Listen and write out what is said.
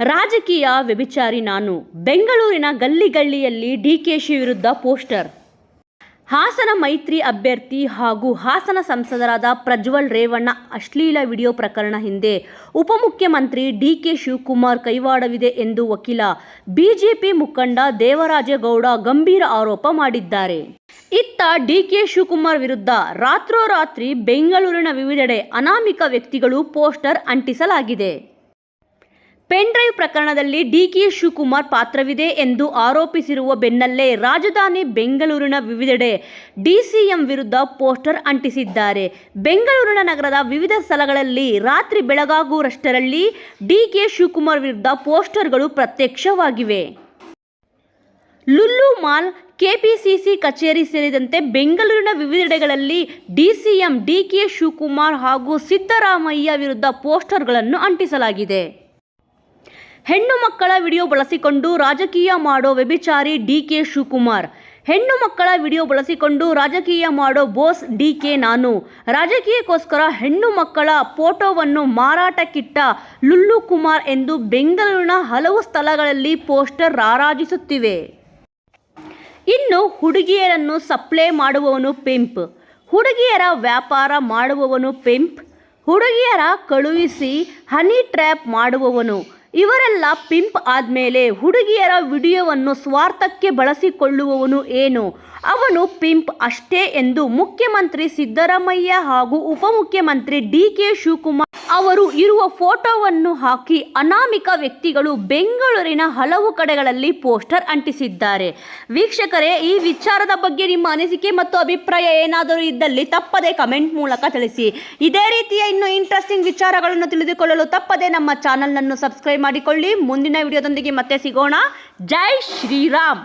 ರಾಜಕೀಯ ವ್ಯಭಿಚಾರಿ ನಾನು. ಬೆಂಗಳೂರಿನ ಗಲ್ಲಿಗಲ್ಲಿಯಲ್ಲಿ ಡಿಕೆಶಿ ವಿರುದ್ಧ ಪೋಸ್ಟರ್. ಹಾಸನ ಮೈತ್ರಿ ಅಭ್ಯರ್ಥಿ ಹಾಗೂ ಹಾಸನ ಸಂಸದರಾದ ಪ್ರಜ್ವಲ್ ರೇವಣ್ಣ ಅಶ್ಲೀಲ ವಿಡಿಯೋ ಪ್ರಕರಣ ಹಿಂದೆ ಉಪಮುಖ್ಯಮಂತ್ರಿ ಡಿಕೆ ಶಿವಕುಮಾರ್ ಕೈವಾಡವಿದೆ ಎಂದು ವಕೀಲ ಬಿಜೆಪಿ ಮುಖಂಡ ದೇವರಾಜೇಗೌಡ ಗಂಭೀರ ಆರೋಪ ಮಾಡಿದ್ದಾರೆ. ಇತ್ತ ಡಿಕೆ ಶಿವಕುಮಾರ್ ವಿರುದ್ಧ ರಾತ್ರೋರಾತ್ರಿ ಬೆಂಗಳೂರಿನ ವಿವಿಧೆಡೆ ಅನಾಮಿಕ ವ್ಯಕ್ತಿಗಳು ಪೋಸ್ಟರ್ ಅಂಟಿಸಲಾಗಿದೆ. ಪೆನ್ಡ್ರೈವ್ ಪ್ರಕರಣದಲ್ಲಿ ಡಿಕೆ ಶಿವಕುಮಾರ್ ಪಾತ್ರವಿದೆ ಎಂದು ಆರೋಪಿಸಿರುವ ಬೆನ್ನಲ್ಲೇ ರಾಜಧಾನಿ ಬೆಂಗಳೂರಿನ ವಿವಿಧೆಡೆ ಡಿಸಿಎಂ ವಿರುದ್ಧ ಪೋಸ್ಟರ್ ಅಂಟಿಸಿದ್ದಾರೆ. ಬೆಂಗಳೂರಿನ ನಗರದ ವಿವಿಧ ಸ್ಥಳಗಳಲ್ಲಿ ರಾತ್ರಿ ಬೆಳಗಾಗುವಷ್ಟರಲ್ಲಿ ಡಿಕೆ ಶಿವಕುಮಾರ್ ವಿರುದ್ಧ ಪೋಸ್ಟರ್ಗಳು ಪ್ರತ್ಯಕ್ಷವಾಗಿವೆ. ಲುಲ್ಲು ಮಾಲ್, ಕೆಪಿಸಿಸಿ ಕಚೇರಿ ಸೇರಿದಂತೆ ಬೆಂಗಳೂರಿನ ವಿವಿಧೆಡೆಗಳಲ್ಲಿ ಡಿಸಿಎಂ ಡಿಕೆ ಶಿವಕುಮಾರ್ ಹಾಗೂ ಸಿದ್ದರಾಮಯ್ಯ ವಿರುದ್ಧ ಪೋಸ್ಟರ್ಗಳನ್ನು ಅಂಟಿಸಲಾಗಿದೆ. ಹೆಣ್ಣು ಮಕ್ಕಳ ವಿಡಿಯೋ ಬಳಸಿಕೊಂಡು ರಾಜಕೀಯ ಮಾಡೋ ವ್ಯಭಿಚಾರಿ ಡಿಕೆ ಶಿವಕುಮಾರ್. ಹೆಣ್ಣು ಮಕ್ಕಳ ವಿಡಿಯೋ ಬಳಸಿಕೊಂಡು ರಾಜಕೀಯ ಮಾಡೋ ಬೋಸ್ ಡಿಕೆ ನಾನು. ರಾಜಕೀಯಕ್ಕೋಸ್ಕರ ಹೆಣ್ಣು ಮಕ್ಕಳ ಫೋಟೋವನ್ನು ಮಾರಾಟಕ್ಕಿಟ್ಟ ಲುಲ್ಲು ಕುಮಾರ್ ಎಂದು ಬೆಂಗಳೂರಿನ ಹಲವು ಸ್ಥಳಗಳಲ್ಲಿ ಪೋಸ್ಟರ್ ರಾರಾಜಿಸುತ್ತಿವೆ. ಇನ್ನು ಹುಡುಗಿಯರನ್ನು ಸಪ್ಲೈ ಮಾಡುವವನು ಪಿಂಪ್, ಹುಡುಗಿಯರ ವ್ಯಾಪಾರ ಮಾಡುವವನು ಪಿಂಪ್, ಹುಡುಗಿಯರ ಕಳುಹಿಸಿ ಹನಿ ಟ್ರ್ಯಾಪ್ ಮಾಡುವವನು. ಇವರೆಲ್ಲ ಪಿಂಪ್ ಆದಮೇಲೆ ಹುಡುಗಿಯರ ವಿಡಿಯೋವನ್ನು ಸ್ವಾರ್ಥಕ್ಕೆ ಬಳಸಿಕೊಳ್ಳುವವನು ಏನು, ಅವನು ಪಿಂಪ್ ಅಷ್ಟೇ ಎಂದು ಮುಖ್ಯಮಂತ್ರಿ ಸಿದ್ದರಾಮಯ್ಯ ಹಾಗೂ ಉಪಮುಖ್ಯಮಂತ್ರಿ ಡಿಕೆ ಶಿವಕುಮಾರ್ ಅವರು ಇರುವ ಫೋಟೋವನ್ನು ಹಾಕಿ ಅನಾಮಿಕ ವ್ಯಕ್ತಿಗಳು ಬೆಂಗಳೂರಿನ ಹಲವು ಕಡೆಗಳಲ್ಲಿ ಪೋಸ್ಟರ್ ಅಂಟಿಸಿದ್ದಾರೆ. ವೀಕ್ಷಕರೇ, ಈ ವಿಚಾರದ ಬಗ್ಗೆ ನಿಮ್ಮ ಅನಿಸಿಕೆ ಮತ್ತು ಅಭಿಪ್ರಾಯ ಏನಾದರೂ ಇದ್ದಲ್ಲಿ ತಪ್ಪದೆ ಕಮೆಂಟ್ ಮೂಲಕ ತಿಳಿಸಿ. ಇದೇ ರೀತಿಯ ಇನ್ನೂ ಇಂಟ್ರೆಸ್ಟಿಂಗ್ ವಿಚಾರಗಳನ್ನು ತಿಳಿದುಕೊಳ್ಳಲು ತಪ್ಪದೆ ನಮ್ಮ ಚಾನಲ್ನನ್ನು ಸಬ್ಸ್ಕ್ರೈಬ್ ಮಾಡಿಕೊಳ್ಳಿ. ಮುಂದಿನ ವಿಡಿಯೋದೊಂದಿಗೆ ಮತ್ತೆ ಸಿಗೋಣ. ಜೈ ಶ್ರೀರಾಮ್.